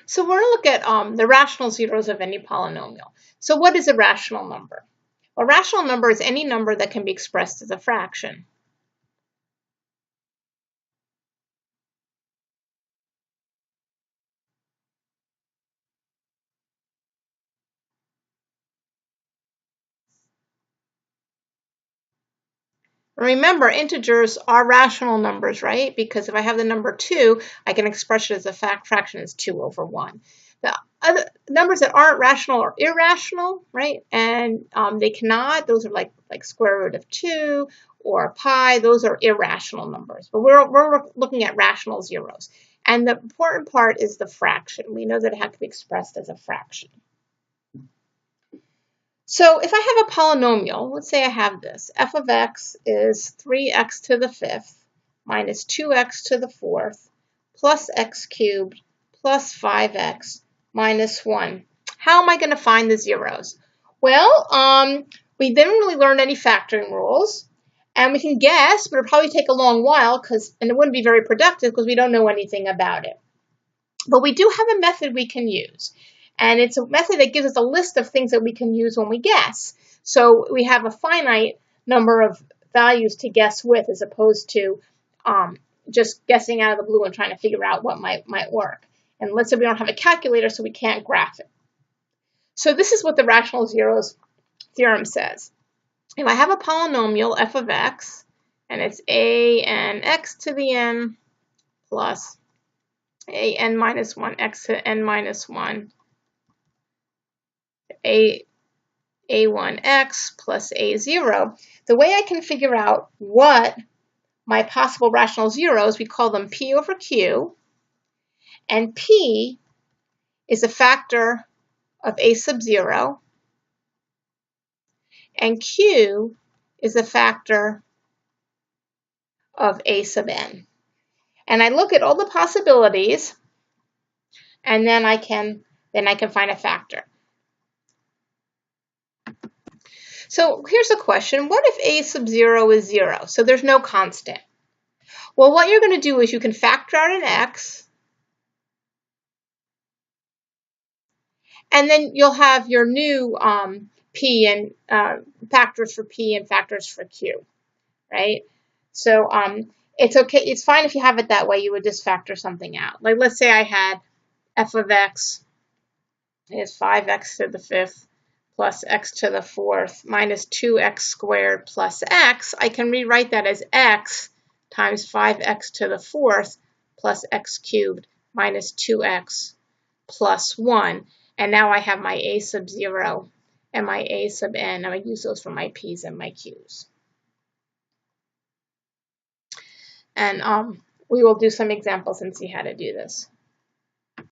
So we're going to look at the rational zeros of any polynomial. So what is a rational number? A rational number is any number that can be expressed as a fraction. Remember, integers are rational numbers, right? Because if I have the number 2, I can express it as a fraction as 2 over 1. The other numbers that aren't rational are irrational, right? And they cannot, those are like square root of 2 or pi, those are irrational numbers. But we're looking at rational zeros. And the important part is the fraction. We know that it has to be expressed as a fraction. So if I have a polynomial, let's say I have this. F of x is 3x to the 5th minus 2x to the 4th plus x cubed plus 5x minus 1. How am I going to find the zeros? Well, we didn't really learn any factoring rules. And we can guess, but it'll probably take a long while, and it wouldn't be very productive because we don't know anything about it. But we do have a method we can use. And it's a method that gives us a list of things that we can use when we guess. So we have a finite number of values to guess with, as opposed to just guessing out of the blue and trying to figure out what might work. And let's say we don't have a calculator, so we can't graph it. So this is what the rational zeros theorem says. If I have a polynomial, f of x, and it's a n x to the n plus a n minus 1 x to n minus 1, a1x plus a0, the way I can figure out what my possible rational zeros, we call them p over q, and p is a factor of a sub 0, and q is a factor of a sub n. And I look at all the possibilities, and then I can find a factor. So here's a question. What if a sub 0 is 0? So there's no constant. Well, what you're going to do is you can factor out an x, and then you'll have your new p and factors for p and factors for q, right? So it's okay. It's fine if you have it that way. You would just factor something out. Like let's say I had f of x is 5x to the 5th plus x to the 4th minus 2x squared plus x. I can rewrite that as x times 5x to the 4th plus x cubed minus 2x plus 1. And now I have my a sub 0 and my a sub n. I'm going to use those for my p's and my q's. And we will do some examples and see how to do this.